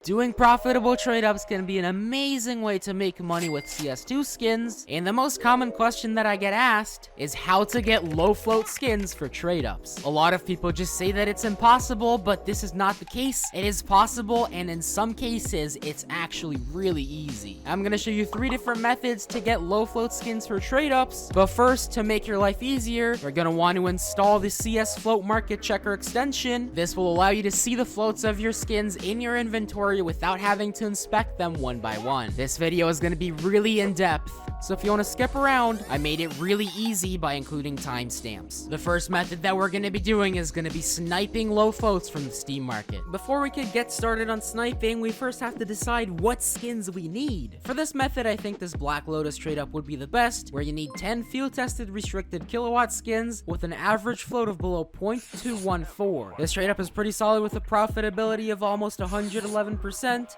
Doing profitable trade-ups can be an amazing way to make money with CS2 skins, and the most common question that I get asked is how to get low float skins for trade-ups. A lot of people just say that it's impossible, but this is not the case. It is possible, and in some cases, it's actually really easy. I'm gonna show you 3 different methods to get low float skins for trade-ups, but first, to make your life easier, you're gonna want to install the CS Float Market Checker extension. This will allow you to see the floats of your skins in your inventory without having to inspect them one by one. This video is going to be really in-depth, so if you want to skip around, I made it really easy by including timestamps. The first method that we're going to be doing is going to be sniping low floats from the Steam market. Before we could get started on sniping, we first have to decide what skins we need. For this method, I think this Black Lotus trade-up would be the best, where you need 10 field-tested restricted kilowatt skins with an average float of below 0.214. This trade-up is pretty solid with a profitability of almost 111%,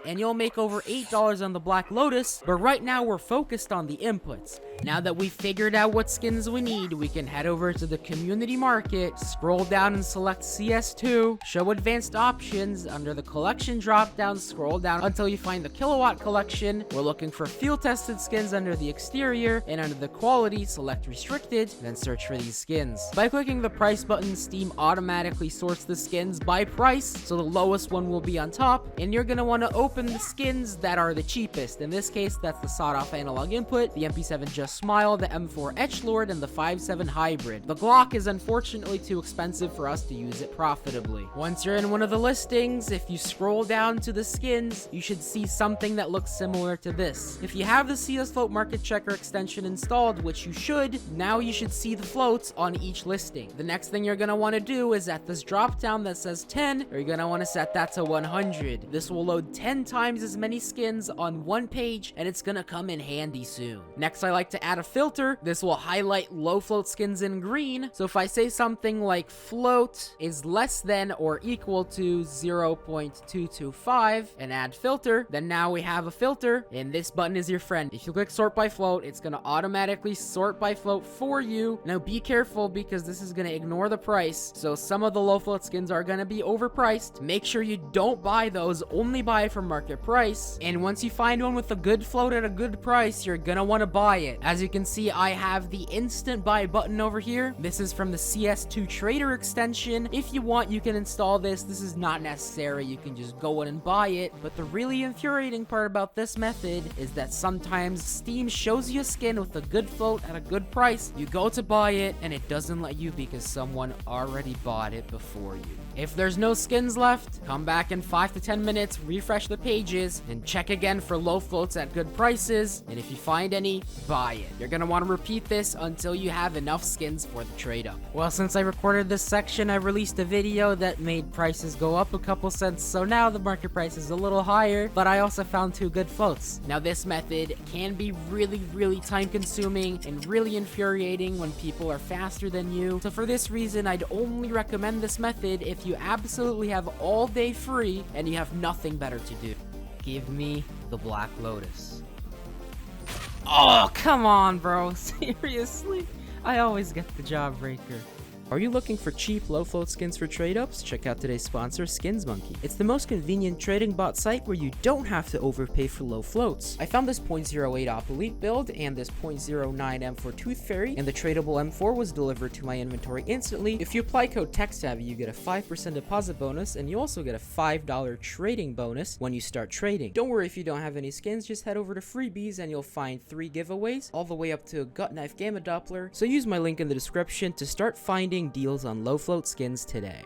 and you'll make over $8 on the Black Lotus, but right now we're focused on the inputs. Now that we've figured out what skins we need, we can head over to the community market, scroll down and select CS2, show advanced options. Under the collection dropdown, scroll down until you find the kilowatt collection. We're looking for field tested skins under the exterior, and under the quality, select restricted, then search for these skins. By clicking the price button, Steam automatically sorts the skins by price, so the lowest one will be on top, and you're gonna want to open the skins that are the cheapest. In this case, that's the sawed-off analog input, the MP7 Just Smile, the M4 Edgelord, and the 5.7 Hybrid. The Glock is unfortunately too expensive for us to use it profitably. Once you're in one of the listings, if you scroll down to the skins, you should see something that looks similar to this. If you have the CS Float Market Checker extension installed, which you should, now you should see the floats on each listing. The next thing you're going to want to do is at this drop down that says 10, you're going to want to set that to 100. This will load 10 times as many skins on one page, and it's going to come in handy soon. Next, I like to add a filter. This will highlight low float skins in green. So if I say something like float is less than or equal to 0.225 and add filter, then now we have a filter, and this button is your friend. If you click sort by float, it's going to automatically sort by float for you. Now be careful because this is going to ignore the price. So some of the low float skins are going to be overpriced. Make sure you don't buy those, only buy from market price. And once you find one with a good float at a good price, you're going to want to buy it. As you can see, I have the instant buy button over here. This is from the CS2 Trader extension. If you want, you can install this. This is not necessary. You can just go in and buy it. But the really infuriating part about this method is that sometimes Steam shows you a skin with a good float at a good price. You go to buy it, and it doesn't let you because someone already bought it before you. If there's no skins left, come back in 5 to 10 minutes, refresh the pages, and check again for low floats at good prices, and if you find any, buy it. You're gonna want to repeat this until you have enough skins for the trade-up. Well, since I recorded this section, I released a video that made prices go up a couple cents, so now the market price is a little higher, but I also found 2 good floats. Now, this method can be really time-consuming and really infuriating when people are faster than you, so for this reason, I'd only recommend this method if you absolutely have all day free and you have nothing better to do. Give me the Black Lotus. Oh, come on, bro. Seriously? I always get the jawbreaker. Are you looking for cheap, low-float skins for trade-ups? Check out today's sponsor, SkinsMonkey. It's the most convenient trading bot site where you don't have to overpay for low floats. I found this 0.08 Op-Elite build and this 0.09 M4 Tooth Fairy, and the tradable M4 was delivered to my inventory instantly. If you apply code TECHSAVVY, you get a 5% deposit bonus, and you also get a $5 trading bonus when you start trading. Don't worry if you don't have any skins, just head over to Freebies and you'll find 3 giveaways, all the way up to a Gut Knife Gamma Doppler. So use my link in the description to start finding deals on low float skins today.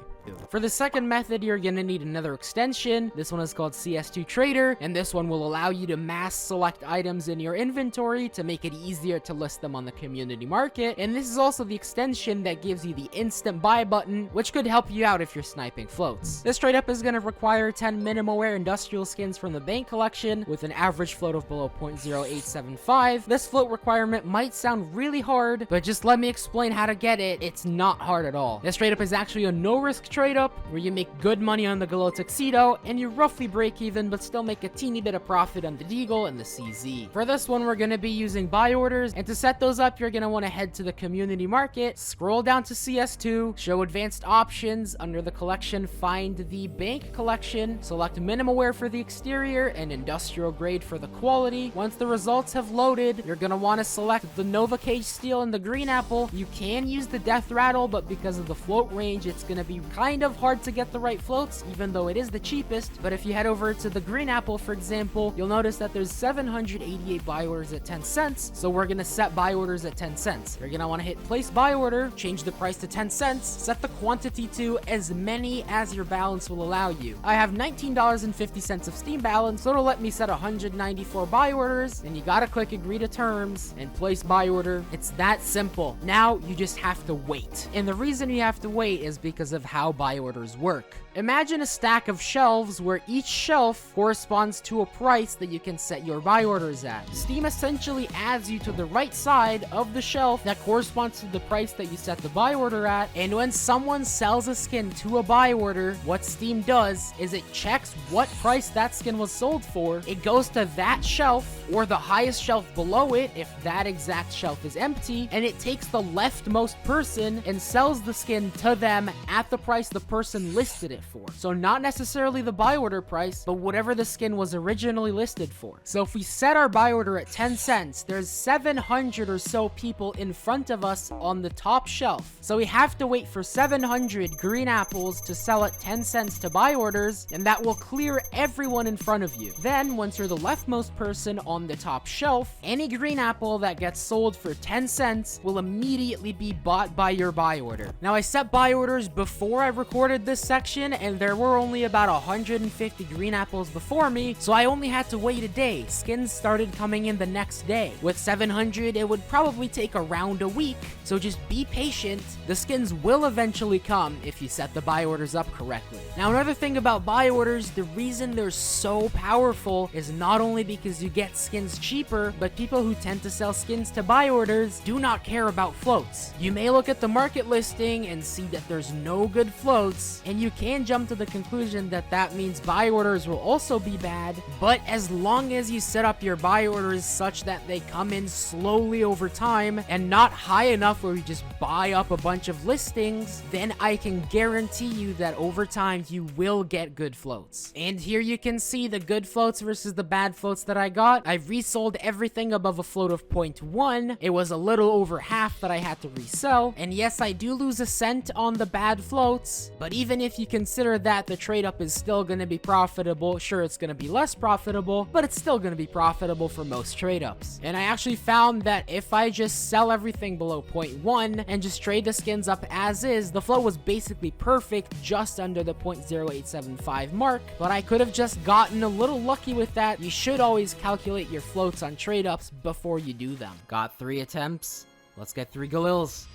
For the second method, you're gonna need another extension. This one is called CS2 Trader, and this one will allow you to mass select items in your inventory to make it easier to list them on the community market. And this is also the extension that gives you the instant buy button, which could help you out if you're sniping floats. This trade up is gonna require 10 minimal wear industrial skins from the bank collection with an average float of below 0.0875. This float requirement might sound really hard, but just let me explain how to get it. It's not hard at all. This trade up is actually a no-risk trade up where you make good money on the Galil Tuxedo and you roughly break even but still make a teeny bit of profit on the Deagle and the CZ. For this one, we're going to be using buy orders, and to set those up, you're going to want to head to the community market, scroll down to CS2, show advanced options. Under the collection, find the bank collection, select minimal wear for the exterior and industrial grade for the quality. Once the results have loaded, you're going to want to select the Nova Cage Steel and the Green Apple. You can use the Death Rattle, but because of the float range, it's going to be kind of hard to get the right floats, even though it is the cheapest. But if you head over to the Green Apple, for example, you'll notice that there's 788 buy orders at 10 cents. So we're going to set buy orders at 10 cents. You're going to want to hit place buy order, change the price to 10 cents, set the quantity to as many as your balance will allow you. I have $19.50 of Steam balance, so it'll let me set 194 buy orders, and you gotta click agree to terms and place buy order. It's that simple. Now you just have to wait. And the reason you have to wait is because of how buy orders work. Imagine a stack of shelves where each shelf corresponds to a price that you can set your buy orders at. Steam essentially adds you to the right side of the shelf that corresponds to the price that you set the buy order at, and when someone sells a skin to a buy order, what Steam does is it checks what price that skin was sold for, it goes to that shelf or the highest shelf below it if that exact shelf is empty, and it takes the leftmost person and sells the skin to them at the price the person listed it for. So not necessarily the buy order price, but whatever the skin was originally listed for. So if we set our buy order at 10 cents, there's 700 or so people in front of us on the top shelf. So we have to wait for 700 green apples to sell at 10 cents to buy orders, and that will clear everyone in front of you. Then once you're the leftmost person on the top shelf, any green apple that gets sold for 10 cents will immediately be bought by your buy order. Now I set buy orders before I recorded this section, and there were only about 150 green apples before me, so I only had to wait a day. Skins started coming in the next day. With 700, it would probably take around a week, so just be patient. The skins will eventually come if you set the buy orders up correctly. Now another thing about buy orders, the reason they're so powerful is not only because you get skins cheaper, but people who tend to sell skins to buy orders do not care about floats. You may look at the market listing and see that there's no good floats, and you can jump to the conclusion that that means buy orders will also be bad, but as long as you set up your buy orders such that they come in slowly over time and not high enough where you just buy up a bunch of listings, then I can guarantee you that over time you will get good floats. And here you can see the good floats versus the bad floats that I got. I resold everything above a float of 0.1. It was a little over half that I had to resell, and yes, I do lose a cent on the bad floats, but even if you consider that, the trade up is still going to be profitable. Sure, it's going to be less profitable, but it's still going to be profitable for most trade ups. And I actually found that if I just sell everything below 0.1 and just trade the skins up as is, the flow was basically perfect, just under the 0.0875 mark, but I could have just gotten a little lucky with that. You should always calculate your floats on trade ups before you do them. Got 3 attempts. Let's get 3 Galils.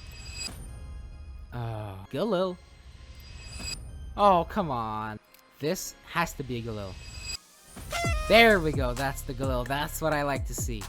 Galil. Oh, come on. This has to be a Galil. There we go. That's the Galil. That's what I like to see.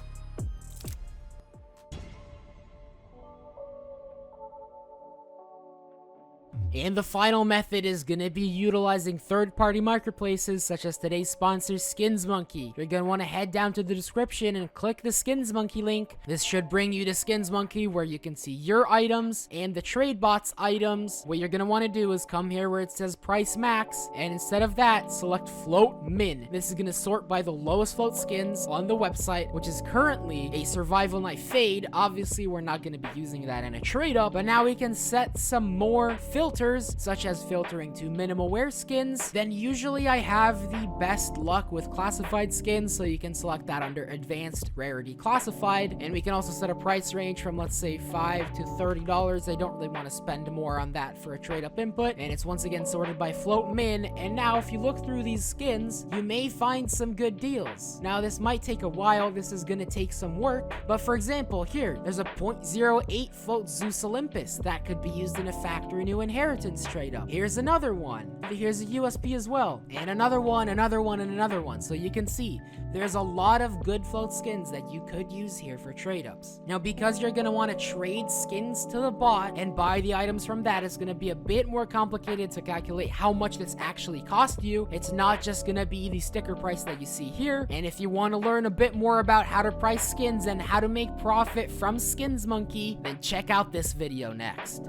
And the final method is going to be utilizing third-party marketplaces such as today's sponsor, Skins Monkey. You're going to want to head down to the description and click the Skins Monkey link. This should bring you to Skins Monkey where you can see your items and the trade bots items. What you're going to want to do is come here where it says price max, and instead of that, select float min. This is going to sort by the lowest float skins on the website, which is currently a survival knife fade. Obviously, we're not going to be using that in a trade up, but now we can set some more filters, such as filtering to minimal wear skins. Then usually I have the best luck with classified skins, so you can select that under advanced rarity classified, and we can also set a price range from, let's say, $5 to $30. I don't really want to spend more on that for a trade up input, and it's once again sorted by float min. And now if you look through these skins, you may find some good deals. Now this might take a while, this is going to take some work, but for example, here there's a 0.08 float Zeus Olympus that could be used in a factory new inheritance. inheritance trade up. Here's another one. Here's a USP as well. And another one, another one, and another one. So you can see there's a lot of good float skins that you could use here for trade ups. Now, because you're going to want to trade skins to the bot and buy the items from that, it's going to be a bit more complicated to calculate how much this actually cost you. It's not just going to be the sticker price that you see here. And if you want to learn a bit more about how to price skins and how to make profit from Skins Monkey, then check out this video next.